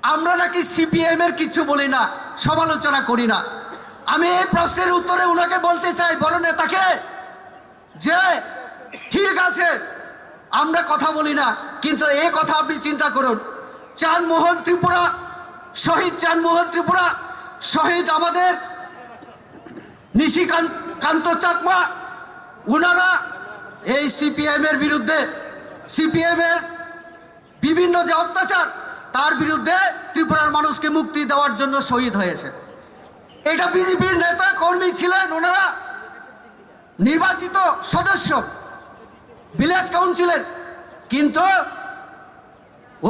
আমরা নাকি সিপিএম এর কিছু বলি না, সমালোচনা করি না। আমি এই প্রশ্নের উত্তরে উনাকে বলতে চাই, বড় নেতাকে, যে ঠিক আছে আমরা কথা বলি না, কিন্তু এই কথা আপনি চিন্তা করুন, চাঁদমোহন ত্রিপুরা, শহীদ চাঁদমোহন ত্রিপুরা, শহীদ আমাদের নিশিকান্ত চাকমা, উনারা এই সিপিএম এর বিরুদ্ধে, সিপিএম এর বিভিন্ন যে অত্যাচার তার বিরুদ্ধে ত্রিপুরার মানুষকে মুক্তি দেওয়ার জন্য শহীদ হয়েছে। এটা বিজেপির নেতা কর্মী ছিলেন, ওনারা নির্বাচিত সদস্য, ভিলেজ কাউন্সিলের, কিন্তু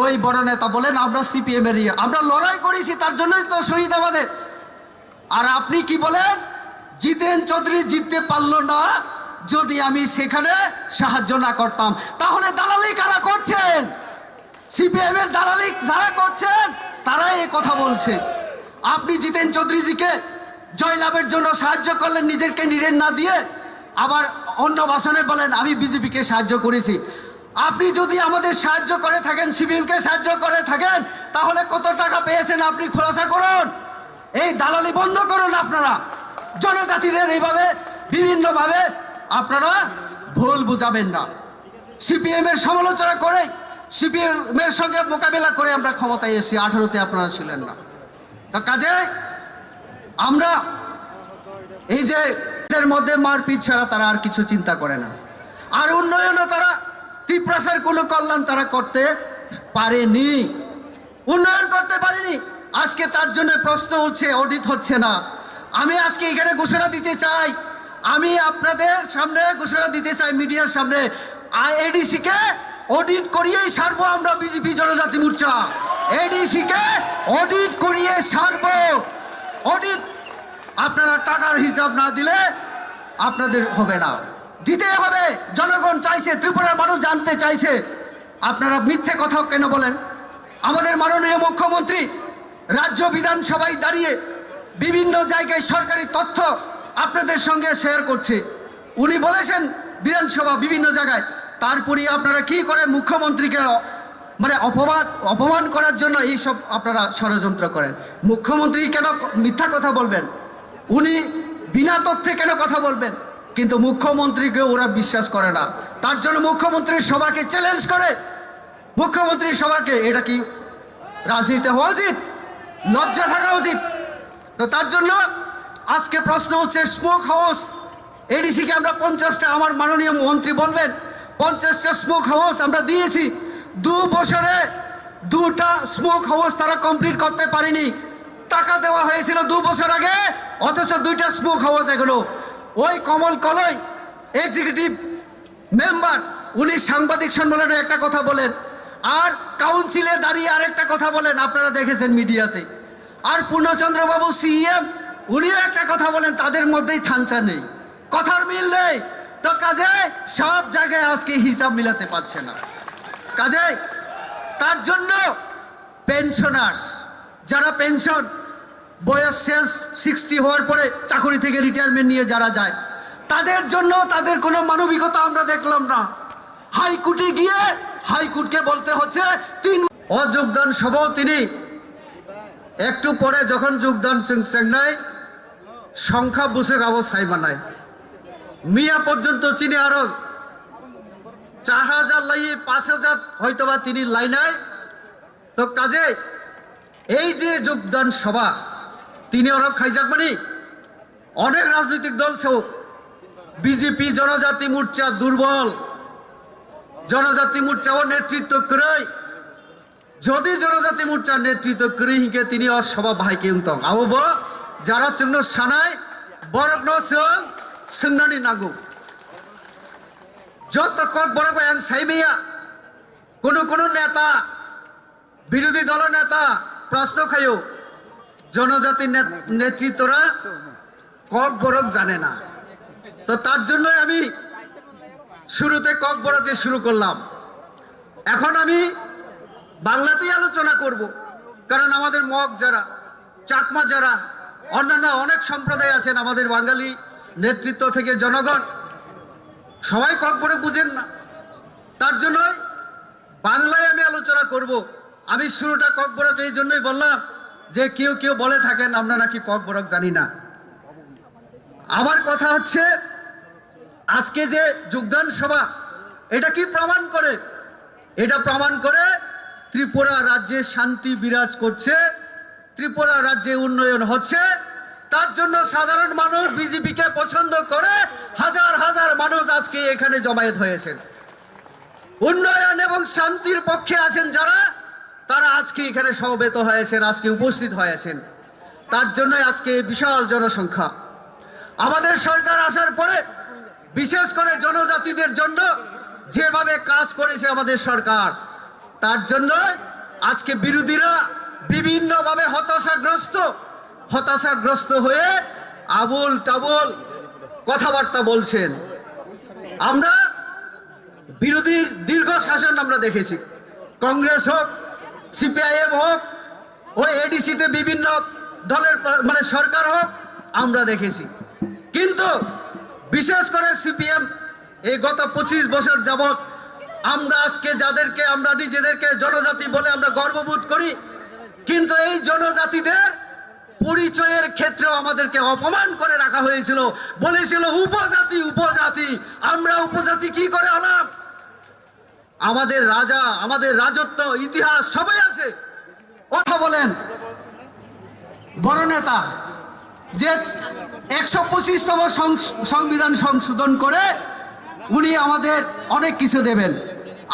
ওই বড় নেতা বলেন আমরা সিপিএম এর, আমরা লড়াই করেছি তার জন্যই তো শহীদ আমাদের। আর আপনি কি বলেন, জিতেন চৌধুরী জিততে পারলো না যদি আমি সেখানে সাহায্য না করতাম। তাহলে দালালি কারা করছেন? সিপিএম এর দালালি যারা করছেন তারাই এই কথা বলছে। আপনি জিতেন চৌধুরীজিকে জয়লাভের জন্য সাহায্য করলেন নিজের ক্যান্ডিডেট না দিয়ে, আবার অন্য ভাষণে বলেন আমি বিজেপিকে সাহায্য করেছি। আপনি যদি আমাদের সাহায্য করে থাকেন, সিপিএমকে সাহায্য করে থাকেন, তাহলে কত টাকা পেয়েছেন আপনি খোলাসা করুন। এই দালালি বন্ধ করুন। আপনারা জনজাতিদের এইভাবে বিভিন্নভাবে আপনারা ভুল বুঝাবেন না। সিপিএম এর সমালোচনা করে, সিপিএম এর সঙ্গে মোকাবিলা করে আমরা ক্ষমতায় এসেছি, 18তে আপনারা ছিলেন না। তা কাজে আমরা এই যে এর মধ্যে মারপিট ছাড়া তারা আর কিছু চিন্তা করে না। আর উন্নয়নও তারা, ত্রিপুরার কোনো কল্যাণ তারা করতে পারেনি, উন্নয়ন করতে পারেনি। আজকে তার জন্য প্রশ্ন হচ্ছে, অডিট হচ্ছে না। আমি আজকে এখানে ঘোষণা দিতে চাই, আমি আপনাদের সামনে ঘোষণা দিতে চাই, মিডিয়ার সামনে, এডিসি কে অডিট করিয়েই সারবো আমরা বিজেপি জনজাতি মোর্চা। এডিসি কে অডিট করিয়ে সারবো। অডিট আপনারা টাকার হিসাব না দিলে আপনাদের হবে না, দিতে হবে। জনগণ চাইছে, ত্রিপুরার মানুষ জানতে চাইছে। আপনারা মিথ্যে কথা কেন বলেন? আমাদের মাননীয় মুখ্যমন্ত্রী রাজ্য বিধানসভায় দাঁড়িয়ে বিভিন্ন জায়গায় সরকারি তথ্য আপনাদের সঙ্গে শেয়ার করছে। উনি বলেছেন বিধানসভা বিভিন্ন জায়গায়, তারপরে আপনারা কি করে মুখ্যমন্ত্রীকে মানে অপমান করার জন্য এইসব আপনারা ষড়যন্ত্র করেন। মুখ্যমন্ত্রী কেন মিথ্যা কথা বলবেন? উনি বিনা তথ্যে কেন কথা বলবেন? কিন্তু মুখ্যমন্ত্রীকে ওরা বিশ্বাস করে না। তার জন্য মুখ্যমন্ত্রীর সভাকে চ্যালেঞ্জ করে, মুখ্যমন্ত্রীর সভাকে, এটা কি রাজনীতি হওয়া উচিত? লজ্জা থাকা উচিত। তো তার জন্য আজকে প্রশ্ন হচ্ছে, স্মোক হাউস এডিসিকে আমরা 50টা, আমার মাননীয় মন্ত্রী বলবেন 50টা স্মোক হাউস আমরা দিয়েছি। 2 বছরে 2টা স্মোক হাউস তারা কমপ্লিট করতে পারেনি। টাকা দেওয়া হয়েছিল 2 বছর আগে, অথচ 2টা স্মোক হাউস এগুলো। ওই কমল কলই এক্সিকিউটিভ মেম্বার, উনি সাংবাদিক সম্মেলনে একটা কথা বলেন, আর কাউন্সিলে দাঁড়িয়ে আরেকটা কথা বলেন, আপনারা দেখেছেন মিডিয়াতে। আর পূর্ণচন্দ্রবাবু সিএম, উনিও একটা কথা বলেন, তাদের মধ্যেই থানচা নেই, কথার মিল নেই। তো কাজে সব জায়গায় আজকে হিসাব মিলাতে পারছে না। কাজে তার জন্য পেনশনার্স, যারা পেনশন বয়স শেষ 60 হওয়ার পরে চাকরি থেকে রিটায়ারমেন্ট নিয়ে যারা যায়, তাদের জন্য তাদের কোনো মানবিকতা আমরা দেখলাম না। হাইকোর্টে গিয়ে হাইকোর্টকে বলতে হচ্ছে 3 অযোগদান সভাও তিনি একটু পরে যখন যোগদান চেংনাই সংখ্যা বুঝে গাবো সাইমানায় মিয়া পর্যন্ত চিনি আরো 4000 লাই 5000 হয়তোবা তিনি লাইনায়। তো কাজে এই যে যোগদান সভা, তিনি অনেক খাইজাকমানি অনেক রাজনৈতিক দল সহ বিজেপি জনজাতি মোর্চা দুর্বল, জনজাতি মোর্চাও নেতৃত্ব করে, যদি জনজাতি মোর্চার নেতৃত্ব করে হিকে তিনি ওর সভা ভাইকে উংতং আবো যারা চিংন সানায় বরক নং সোंनानै नांगौ যত কক বরক আং সাইমেয়া কোনো নেতা, বিরোধী দল নেতা প্রশ্ন খায়ও জনজাতি নেতৃত্বরা কক বরক জানে না। তো তার জন্য আমি শুরুতে কক বরকে শুরু করলাম। এখন আমি বাংলাতেই আলোচনা করব, কারণ আমাদের মগ যারা, চাকমা যারা, অন্যান্য অনেক সম্প্রদায় আছেন আমাদের বাঙালি নেতৃত্ব থেকে জনগণ, সবাই কক বরক বুঝেন না। তার জন্য বাংলায় আমি আলোচনা করব। আমি শুরুটা ককবরক এই জন্যই বললাম যে কেউ কেউ বলে থাকেন আমরা নাকি ককবরক জানি না। আমার কথা হচ্ছে আজকে যে যোগদান সভা এটা কি প্রমাণ করে? এটা প্রমাণ করে ত্রিপুরা রাজ্যে শান্তি বিরাজ করছে, ত্রিপুরা রাজ্যে উন্নয়ন হচ্ছে। তার জন্য সাধারণ মানুষ বিজেপিকে পছন্দ করে হাজার হাজার মানুষ আজকে এখানে জমায়েত হয়েছেন। উন্নয়ন এবং শান্তির পক্ষে আছেন যারা, তারা আজকে এখানে সমবেত হয়েছেন, আজকে উপস্থিত হয়েছেন। তার জন্য আজকে এই বিশাল জনসংখ্যা। আমাদের সরকার আসার পরে বিশেষ করে জনজাতিদের জন্য যেভাবে কাজ করেছে আমাদের সরকার, তার জন্য আজকে বিরোধীরা বিভিন্নভাবে হতাশাগ্রস্ত হয়ে আবুল টাবুল কথাবার্তা বলছেন। আমরা বিরোধীর দীর্ঘ শাসন আমরা দেখেছি, কংগ্রেস হোক, সিপিআইএম হোক, ওই এডিসিতে বিভিন্ন দলের মানে সরকার হোক, আমরা দেখেছি। কিন্তু বিশেষ করে সিপিএম এই গত 25 বছর যাবৎ আমরা আজকে যাদেরকে আমরা নিজেদেরকে জনজাতি বলে আমরা গর্ববোধ করি, কিন্তু এই জনজাতিদের পরিচয়ের ক্ষেত্রেও আমাদেরকে অপমান করে রাখা হয়েছিল। বলেছিল উপজাতি উপজাতি। আমরা উপজাতি কি করে হলাম? আমাদের রাজা, আমাদের রাজত্ব, ইতিহাস সবাই আছে। কথা বলেন বড় নেতা যে 125তম সংবিধান সংশোধন করে উনি আমাদের অনেক কিছু দেবেন।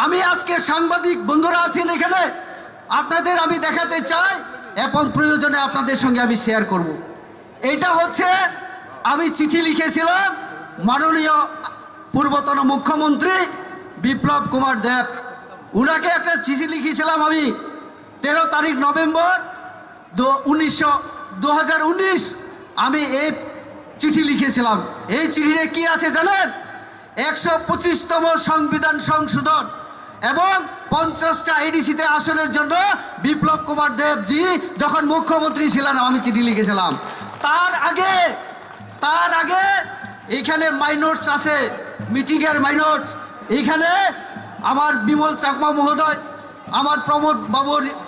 আমি আজকে সাংবাদিক বন্ধুরা আছেন এখানে, আপনাদের আমি দেখাতে চাই এবং প্রয়োজনে আপনাদের সঙ্গে আমি শেয়ার করব। এটা হচ্ছে আমি চিঠি লিখেছিলাম মাননীয় পূর্বতন মুখ্যমন্ত্রী বিপ্লব কুমার দেব। উনাকে একটা চিঠি লিখেছিলাম আমি 13 তারিখ নভেম্বর 2019 আমি এই চিঠি লিখেছিলাম। এই চিঠিতে কি আছে জানেন? 125তম সংবিধান সংশোধন এবং 50টা এডিসিতে আসনের জন্য বিপ্লব কুমার দেবজি যখন মুখ্যমন্ত্রী ছিলেন আমি চিঠি লিখেছিলাম। তার আগে এইখানে মাইনটস আছে, মিটিংয়ের মাইনটস। এইখানে আমার বিমল চাকমা মহোদয়, আমার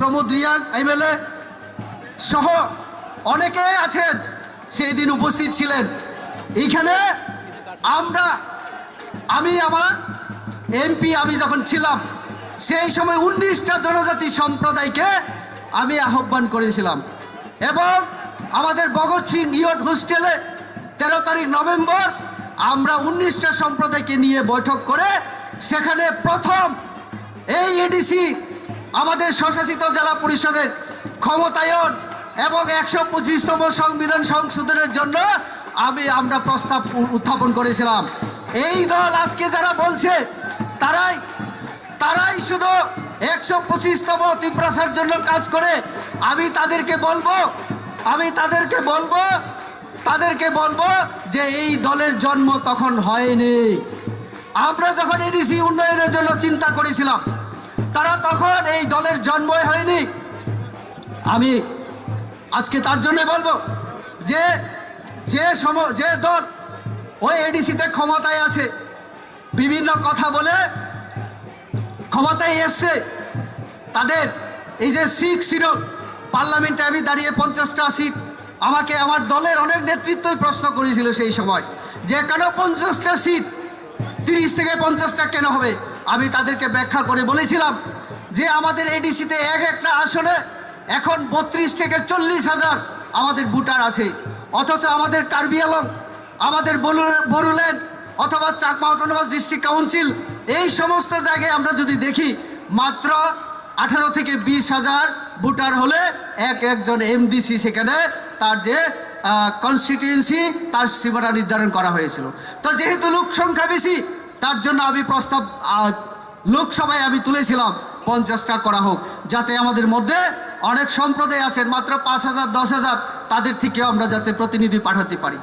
প্রমোদ রিয়াং এমএলএ সহ অনেকে আছেন, সেই দিন উপস্থিত ছিলেন। এইখানে আমি আমার এমপি আমি যখন ছিলাম সেই সময় 19টা জনজাতি সম্প্রদায়কে আমি আহ্বান করেছিলাম এবং আমাদের ভগৎ সিং ইয়ট হোস্টেলে 13 তারিখ নভেম্বর আমরা 19টা সম্প্রদায়কে নিয়ে বৈঠক করে সেখানে প্রথম এই এডিসি আমাদের স্বশাসিত জেলা পরিষদের ক্ষমতায়ন এবং 125তম সংবিধান সংশোধনের জন্য আমরা প্রস্তাব উত্থাপন করেছিলাম। এই দল আজকে যারা বলছে তারাই শুধু 125তম ত্রিপুরার জন্য কাজ করে। আমি তাদেরকে বলবো যে এই দলের জন্ম তখন হয়নি। আমরা যখন এডিসি উন্নয়নের জন্য চিন্তা করেছিলাম তারা তখন এই দলের জন্মই হয়নি। আমি আজকে তার জন্য বলবো যে দল ওই এডিসিতে ক্ষমতায় আছে, বিভিন্ন কথা বলে ক্ষমতায় এসছে, তাদের এই যে 6 সিট পার্লামেন্টে আমি দাঁড়িয়ে 50টা সিট, আমাকে আমার দলের অনেক নেতৃত্বই প্রশ্ন করেছিল সেই সময় যে কেন 50টা সিট, 30 থেকে 50টা কেন হবে? আমি তাদেরকে ব্যাখ্যা করে বলেছিলাম যে আমাদের এডিসিতে একটা আসনে এখন 32 থেকে 40 হাজার আমাদের ভোটার আছে, অথচ আমাদের কার্বি আংলং, আমাদের বড়ুল্যান্ড অথবা চাকমা অটোনমাস ডিস্ট্রিক্ট কাউন্সিল এই সমস্ত জায়গায় আমরা যদি দেখি মাত্র 18 থেকে 20 হাজার ভোটার হলে একজন এমডিসি সেখানে তার যে কনস্টিটিউয়েন্সি তার সীমানা নির্ধারণ করা হয়েছিল। তো যেহেতু লোক সংখ্যা বেশি তার জন্য আমি প্রস্তাব লোকসভায় আমি তুলেছিলাম 50টা করা হোক, যাতে আমাদের মধ্যে অনেক সম্প্রদায় আছেন মাত্র 5,000 10,000 তাদের থেকেও আমরা যাতে প্রতিনিধি পাঠাতে পারি।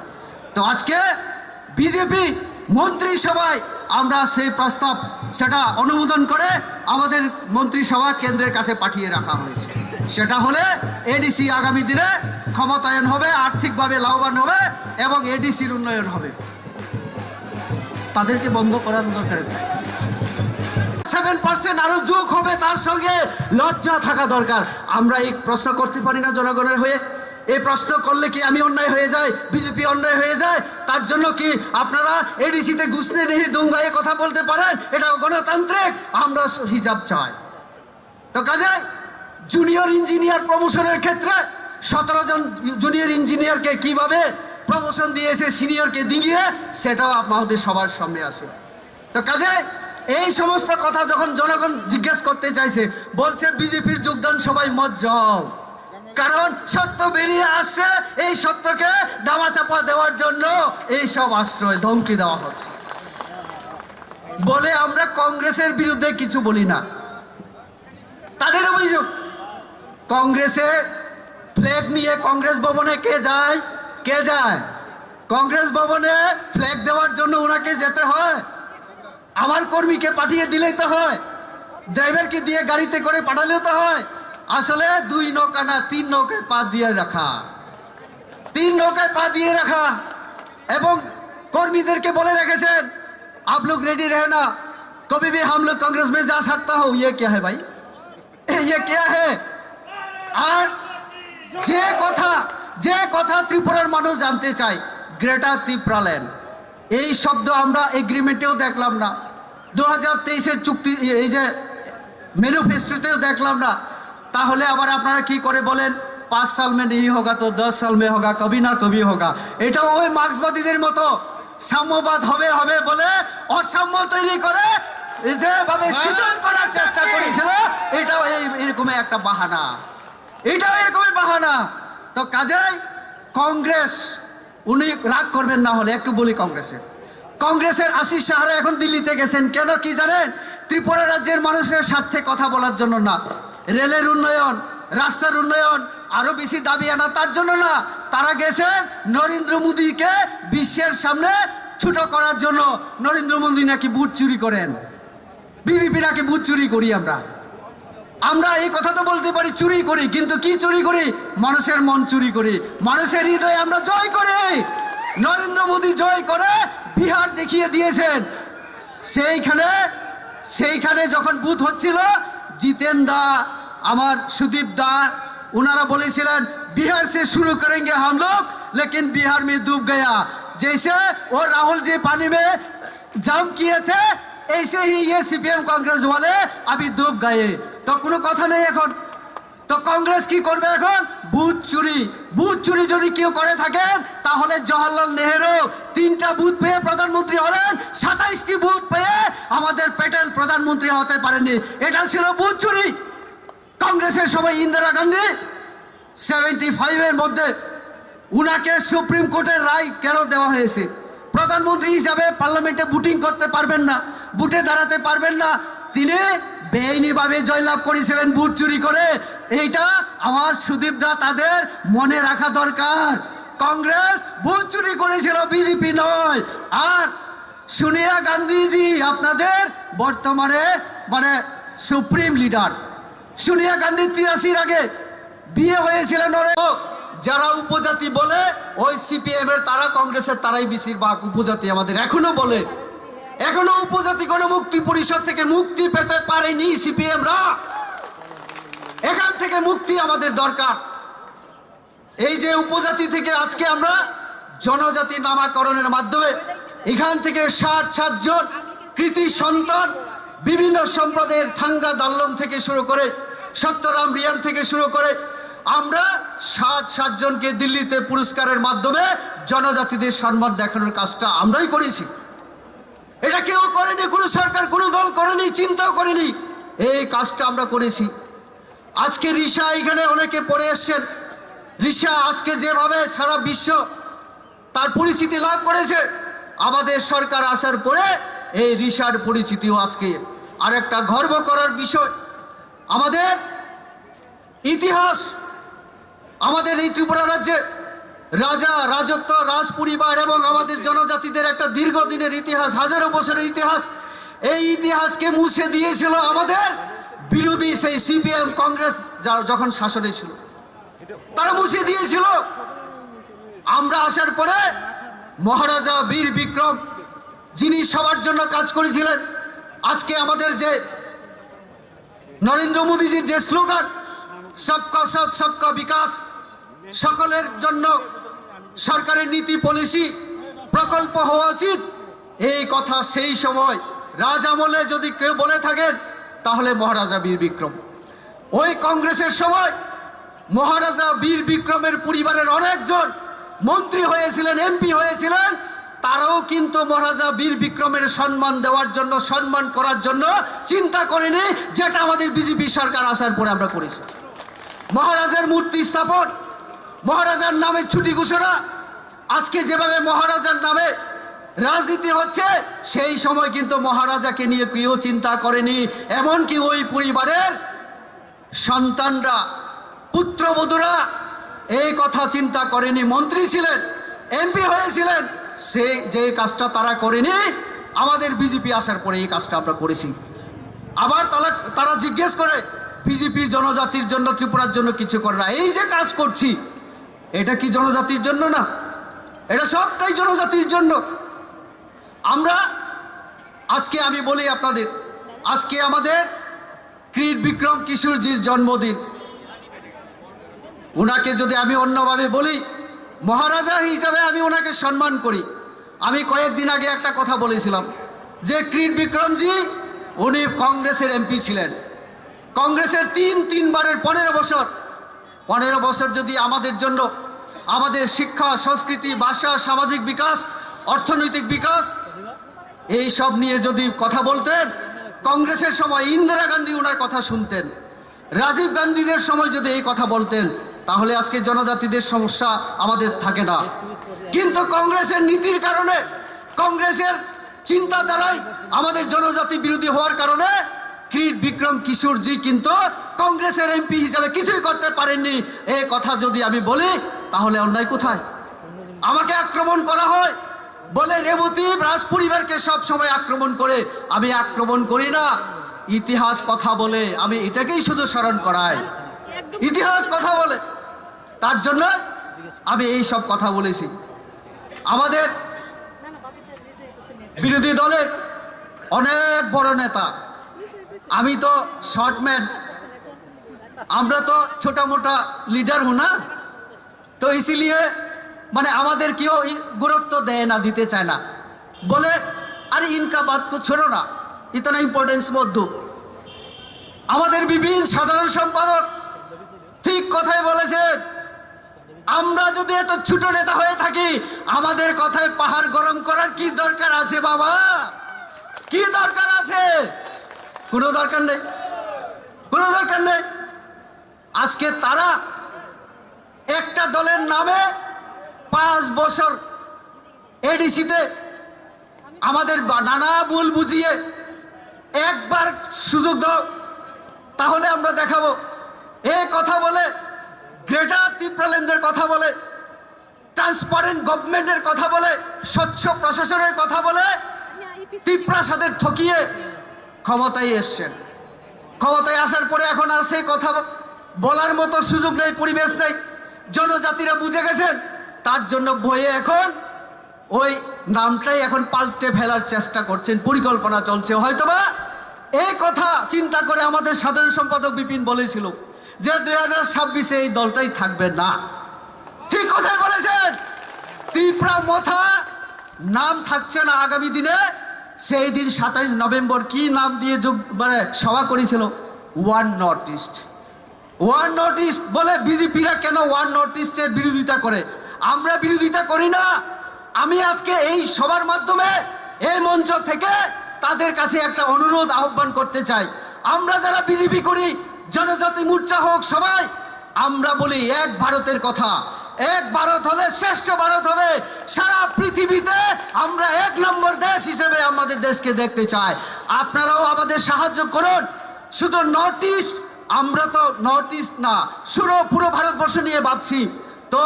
তো আজকে বিজেপি মন্ত্রিসভায় আমরা সেই প্রস্তাব সেটা অনুমোদন করে আমাদের মন্ত্রিসভা কেন্দ্রের কাছে পাঠিয়ে রাখা হয়েছে। সেটা হলে এডিসি আগামী দিনে ক্ষমতায়ন হবে, আর্থিকভাবে লাভবান হবে এবং এডিসির উন্নয়ন হবে। তাদেরকে বন্ধ করার দরকার। 7% আরো যোগ হবে, তার সঙ্গে লজ্জা থাকা দরকার। আমরা এই প্রশ্ন করতে পারি না জনগণের হয়ে? এই প্রশ্ন করলে কি আমি অন্যায় হয়ে যায়, বিজেপি অন্যায় হয়ে যায়? তার জন্য কি আপনারা এডিসিতে ঘুষনে নেহি দুঙ্গা এ কথা বলতে পারেন? এটা গণতান্ত্রিক, আমরা হিসাব চাই। তো কাজে জুনিয়র ইঞ্জিনিয়ার প্রমোশনের ক্ষেত্রে 17 জন জুনিয়র ইঞ্জিনিয়ারকে কিভাবে প্রমোশন দিয়েছে সিনিয়রকে দিগিয়ে, সেটাও আমাদের সবার সামনে আসে। তো কাজে এই সমস্ত কথা যখন জনগণ জিজ্ঞেস করতে চাইছে, বলছে বিজেপির যোগদান সবাই মত যাও, কারণ সত্য বেরিয়ে আসছে, এই সত্যকে দামাচাপা দেওয়ার জন্য এই সব আশ্রয় ধমকি দেওয়া হচ্ছে বলে আমরা কংগ্রেসের বিরুদ্ধে কিছু বলি না। তাদের অভিযোগ, কংগ্রেসে ফ্ল্যাগ নিয়ে কংগ্রেস ভবনে কে যায়? কে যায়? কংগ্রেস ভবনে ফ্ল্যাগ দেওয়ার জন্য ওনাকে যেতে হয়? আমার কর্মীকে পাঠিয়ে দিলেই তো হয়, ড্রাইভারকে দিয়ে গাড়িতে করে পাঠালেও তো হয়। আসলে 2 নৌকা না 3 নৌকায় পা দিয়ে রাখা, 3 নৌকায় পা দিয়ে রাখা, এবং কর্মীদেরকে বলে রেখেছেন आप लोग रेडी रहना, कभी भी हम लोग कांग्रेस में जा सकता हो। ये क्या है भाई, ये क्या है? আর যে কথা ত্রিপুরার মানুষ জানতে চায়, গ্রেটার ত্রিপুরাল্যান্ড, এই শব্দ আমরা এগ্রিমেন্টেও দেখলাম না, 2023-এর চুক্তি এই যে ম্যানিফেস্টোতেও দেখলাম না। তাহলে আবার আপনারা কি করে বলেন 5 সাল মে नहीं होगा तो 10 साल में होगा, कभी ना कभी होगा। এটা ওই মার্ক্সবাদীদের মতো সাম্যবাদ হবে হবে বলে অসাম্য তৈরি করে যেভাবে শোষণ করার চেষ্টা করেছিল, এটাও এরকম একটা বাহানা, এটাও এরকমই বাহানা। তো কাজেই কংগ্রেস, উনি রাগ করবেন না হলে একটু বলি, কংগ্রেসের আশিস সাহারা এখন দিল্লিতে গেছেন কেন কি জানেন? ত্রিপুরা রাজ্যের মানুষের স্বার্থে কথা বলার জন্য না, রেলের উন্নয়ন, রাস্তার উন্নয়ন, আরো বেশি দাবি আনা তার জন্য না। তারা গেছেন নরেন্দ্র মোদীকে বিশ্বের সামনে ছোট করার জন্য। নরেন্দ্র মোদী নাকি ভোট চুরি করেন, বিজেপি নাকি ভোট চুরি করি। আমরা এই কথা তো বলতে পারি চুরি করি, কিন্তু কি চুরি করি? মানুষের মন চুরি করি, মানুষের হৃদয় আমরা জয় করি। নরেন্দ্র মোদী জয় করে বিহার দেখিয়ে দিয়েছেন। সেইখানে যখন বুথ হচ্ছিল, জিতেন দা, আমার সুদীপ দা, उन्होंने बोलेছিলেন बिहार से शुरू करेंगे हम लोग, लेकिन बिहार में डूब गया। जैसे वो राहुल जी पानी में जाम किए थे, ऐसे ही ये सीपीएम कांग्रेस वाले अभी डूब गए। तो কোনো কথা নেই এখন। তো কংগ্রেস কি করবে এখন? বুথ চুরি যদি কেউ করে থাকেন, তাহলে জওহরলাল নেহেরু 3টা বুথ পেয়ে প্রধানমন্ত্রী হলেন, 27টি বুথ পেয়ে আমাদের প্যাটেল প্রধানমন্ত্রী হতে পারেননি। এটা ছিল বুথ চুরি। কংগ্রেসের সবাই ইন্দিরা গান্ধী 75-এর মধ্যে উনাকে সুপ্রিম কোর্টের রায় কেন দেওয়া হয়েছে? প্রধানমন্ত্রী হিসাবে পার্লামেন্টে ভোটিং করতে পারবেন না, ভোটে দাঁড়াতে পারবেন না। তিনি বেআইনিভাবে জয়লাভ করেছিলেন ভোট চুরি করে। এইটা আমার সুদীপ দা তাদের মনে রাখা দরকার। কংগ্রেস ভোট চুরি করেছিল, বিজেপি নয়। আর সোনিয়া গান্ধীজি আপনাদের বর্তমানে সুপ্রিম লিডার। সোনিয়া গান্ধী 83-র আগে বিয়ে হয়েছিলেন। যারা উপজাতি বলে ওই সিপিএম এর, তারা কংগ্রেসের, তারাই বেশিরভাগ উপজাতি আমাদের এখনো বলে। এখনো উপজাতি গণমুক্তি পরিষদ থেকে মুক্তি পেতে পারেনি সিপিএম রা। এখান থেকে মুক্তি আমাদের দরকার। এই যে উপজাতি থেকে আজকে আমরা জনজাতি নামকরণের মাধ্যমে এখান থেকে 60 জন কৃতি সন্তান, বিভিন্ন সম্প্রদায়ের থাঙ্গা দাল্লম থেকে শুরু করে সত্যরাম রিয়ান থেকে শুরু করে আমরা 60 জনকে দিল্লিতে পুরস্কারের মাধ্যমে জনজাতিদের সম্মান দেখানোর কাজটা আমরাই করেছি। এটা কেউ করেনি, কোনো সরকার, কোনো দল করেনি, চিন্তাও করেনি। এই কাজটা আমরা করেছি। আজকে রিসা এখানে অনেকে পড়ে এসছেন। রিসা আজকে যেভাবে সারা বিশ্ব তার পরিচিতি লাভ করেছে, আমাদের সরকার আসার পরে এই রিসার পরিচিতিও আজকে আরেকটা গর্ব করার বিষয়। আমাদের ইতিহাস, আমাদের এই ত্রিপুরা রাজ্যে রাজা, রাজত্ব, রাজ পরিবার এবং আমাদের জনজাতিদের একটা দীর্ঘদিনের ইতিহাস, হাজারো বছরের ইতিহাস। এই ইতিহাসকে মুছে দিয়েছিল আমাদের বিরোধী সেই সিপিএম কংগ্রেস যখন শাসনে ছিল, তারা মুছে দিয়েছিল। আমরা আসার পরে মহারাজা বীর বিক্রম, যিনি সবার জন্য কাজ করেছিলেন, আজকে আমাদের যে নরেন্দ্র মোদীজির যে স্লোগান সবকা সাথ সবকা বিকাশ, সকলের জন্য সরকারের নীতি পলিসি প্রকল্প হওয়া উচিত, এই কথা সেই সময় রাজ আমলে যদি কেউ বলে থাকেন তাহলে মহারাজা বীর বিক্রম। ওই কংগ্রেসের সময় মহারাজা বীর বিক্রমের পরিবারের অনেকজন মন্ত্রী হয়েছিলেন, এমপি হয়েছিলেন, তারাও কিন্তু মহারাজা বীর বিক্রমের সম্মান দেওয়ার জন্য, সম্মান করার জন্য চিন্তা করেনি, যেটা আমাদের বিজেপি সরকার আসার পরে আমরা করেছি। মহারাজার মূর্তি স্থাপন, মহারাজার নামে ছুটি ঘোষণা, আজকে যেভাবে মহারাজার নামে রাজনীতি হচ্ছে, সেই সময় কিন্তু মহারাজাকে নিয়ে কেউ চিন্তা করেনি। এমনকি ওই পরিবারের সন্তানরা, পুত্রবধূরা এই কথা চিন্তা করেনি। মন্ত্রী ছিলেন, এমপি হয়েছিলেন, সে যে কাজটা তারা করেনি, আমাদের বিজেপি আসার পরে এই কাজটা আমরা করেছি। আবার তারা জিজ্ঞেস করে বিজেপি জনজাতির জন্য, ত্রিপুরার জন্য কিছু করে না। এই যে কাজ করছি, এটা কি জনজাতির জন্য না? এটা সবটাই জনজাতির জন্য। আমরা আজকে আমি বলি আপনাদের, আজকে আমাদের ক্রীড় বিক্রম কিশোরজির জন্মদিন। ওনাকে যদি আমি অন্যভাবে বলি, মহারাজা হিসাবে আমি ওনাকে সম্মান করি। আমি কয়েকদিন আগে একটা কথা বলেছিলাম যে ক্রীড় বিক্রমজি উনি কংগ্রেসের এমপি ছিলেন, কংগ্রেসের তিনবারের 15 বছর যদি আমাদের জন্য, আমাদের শিক্ষা, সংস্কৃতি, ভাষা, সামাজিক বিকাশ, অর্থনৈতিক বিকাশ এই সব নিয়ে যদি কথা বলতেন, কংগ্রেসের সময় ইন্দিরা গান্ধী ওনার কথা শুনতেন, রাজীব গান্ধীদের সময় যদি এই কথা বলতেন, তাহলে আজকে জনজাতিদের সমস্যা আমাদের থাকে না। কিন্তু কংগ্রেসের নীতির কারণে, কংগ্রেসের চিন্তাধারায় আমাদের জনজাতি বিরোধী হওয়ার কারণে ক্রীড় বিক্রম কিশোরজি কিন্তু কংগ্রেসের এমপি হিসাবে কিছুই করতে পারেননি। এই কথা যদি আমি বলি, তাহলে অন্যায় কোথায়? আমাকে আক্রমণ করা হয় বলে রেবতী রাজ পরিবারকে সব সময় আক্রমণ করে, আমি আক্রমণ করি না, ইতিহাস কথা বলে, আমি এটাকেই শুধু স্মরণ করাই, ইতিহাস কথা বলে। তার জন্য আমি এই সব কথা বলেছি। আমাদের বিরোধী দলের অনেক বড় নেতা, আমি তো শর্টম্যান, আমরা তো ছোটা মোটা লিডার হু না, তো ইসিলিয়ে মানে আমাদের কেউ গুরুত্ব দেয় না, দিতে চায় না, বলে আরে ইনকা বাত কো ছোড়ো না, ইতনা ইম্পর্টেন্স মত দো। আমাদের বিভিন্ন সাধারণ সম্পাদক ঠিক কথাই বলেছেন, আমরা যদি এত ছোট নেতা হয়ে থাকি, আমাদের কথায় পাহাড় গরম করার কি দরকার আছে বাবা? কি দরকার আছে? কোনো দরকার নেই, কোনো দরকার নেই। আজকে তারা একটা দলের নামে 5 বছর এডিসিতে আমাদের নানা ভুল বুঝিয়ে একবার সুযোগ দাও, তাহলে আমরা দেখাবো। এই কথা বলে, গ্রেটার ত্রিপুরাল্যান্ডের কথা বলে, ট্রান্সপারেন্ট গভর্নমেন্টের কথা বলে, স্বচ্ছ প্রশাসনের কথা বলে ত্রিপুরা সাথে ঠকিয়ে ক্ষমতায় এসছেন। ক্ষমতায় আসার পরে এখন আর সেই কথা বলার মতো সুযোগ নেই, পরিবেশ নেই। জনজাতিরা বুঝে গেছেন, তার জন্য বইয়ে এখন ওই নামটাই এখন পাল্টে ফেলার চেষ্টা করছেন, পরিকল্পনা চলছে। হয়তোবা এই কথা চিন্তা করে আমাদের সাধারণ সম্পাদক বিপিন বলেছিল যে 2026-এ এই দলটাই থাকবে না। ঠিক কথাই বলেছেন, ত্রিপুরা মথা নাম থাকছে না আগামী দিনে। সেই দিন 27 নভেম্বর কি নাম দিয়ে মানে সভা করেছিল? One north east. One north east বলে বিজেপিরা কেন ওয়ান নর্থ ইস্টের বিরোধিতা করে? আমরা বিরোধিতা করি না। আমি আজকে এই সবার মাধ্যমে, এই মঞ্চ থেকে তাদের কাছে একটা অনুরোধ, আহ্বান করতে চাই। আমরা যারা বিজেপি করি, জনজাতি মোর্চা হোক, সবাই আমরা বলি এক ভারতের কথা। এক ভারত হলে শ্রেষ্ঠ ভারত হবে। সারা পৃথিবীতে আমরা 1 নম্বর দেশ হিসেবে আমাদের দেশকে দেখতে চাই। আপনারাও আমাদের সাহায্য করুন। শুধু নর্থ ইস্ট, আমরা তো নর্থ ইস্ট না, পুরো ভারতবর্ষ নিয়ে ভাবছি। তো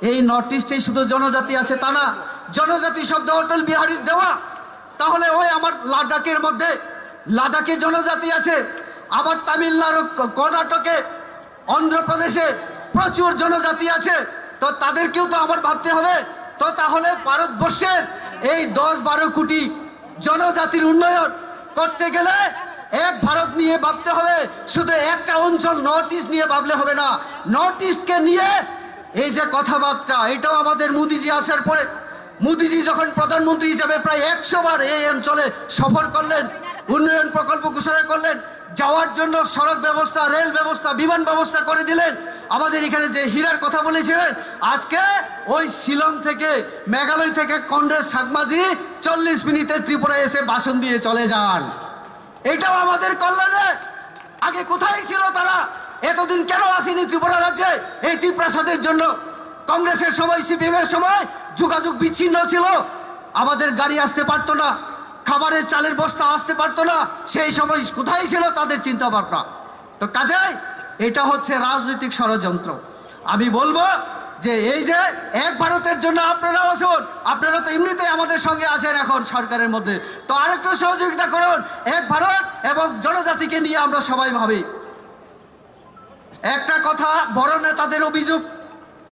এই নর্থ ইস্টেই শুধু জনজাতি আছে তা না। জনজাতি শব্দ অটল বিহারীর দেওয়া, তাহলে ওই আমার লাদাখের মধ্যে, লাদাখে জনজাতি আছে, আবার তামিলনাড়ু, কর্ণাটকে, অন্ধ্রপ্রদেশে প্রচুর জনজাতি আছে। তো তাদেরকেও তো আমার ভাবতে হবে। তো তাহলে ভারতবর্ষের এই 10-12 কোটি জনজাতির উন্নয়ন করতে গেলে এক ভারত নিয়ে ভাবতে হবে, শুধু একটা অঞ্চল নর্থ ইস্ট নিয়ে ভাবলে হবে না। নর্থ ইস্টকে নিয়ে এই যে কথাবার্তা, এটাও আমাদের মোদিজি আসার পরে, মোদিজি যখন প্রধানমন্ত্রী হিসাবে প্রায় 100 বার এই অঞ্চলে সফর করলেন, উন্নয়ন প্রকল্প ঘোষণা করলেন, যাওয়ার জন্য সড়ক ব্যবস্থা, রেল ব্যবস্থা, বিমান ব্যবস্থা করে দিলেন। আমাদের এখানে যে হীরার কথা বলেছিলেন, আজকে ওই শিলং থেকে, মেঘালয় থেকে কংগ্রেস সাংমাজি 40 মিনিটে ত্রিপুরায় এসে ভাষণ দিয়ে চলে যান। এটাও আমাদের কল্যাণে। আগে কোথায় ছিল তারা? এতদিন কেন আসেনি ত্রিপুরা রাজ্যে এই ত্রিপ্রাসাদের জন্য? কংগ্রেসের সময়, সিপিএমের সময় যোগাযোগ বিচ্ছিন্ন ছিল, আমাদের গাড়ি আসতে পারতো না, খাবারের চালের বস্তা আসতে পারতো না। সেই সময় কোথায় ছিল তাদের চিন্তা ভাবনা? তো কাজেই এটা হচ্ছে রাজনৈতিক ষড়যন্ত্র। আমি বলবো যে এই যে এক ভারতের জন্য আপনারাও আসুন, আপনারা তো এমনিতেই আমাদের সঙ্গে আছেন এখন সরকারের মধ্যে, তো আরেকটু সহযোগিতা করুন। এক ভারত এবং জনজাতিকে নিয়ে আমরা সবাই ভাবি। একটা কথা বড় নেতাদের অভিযোগ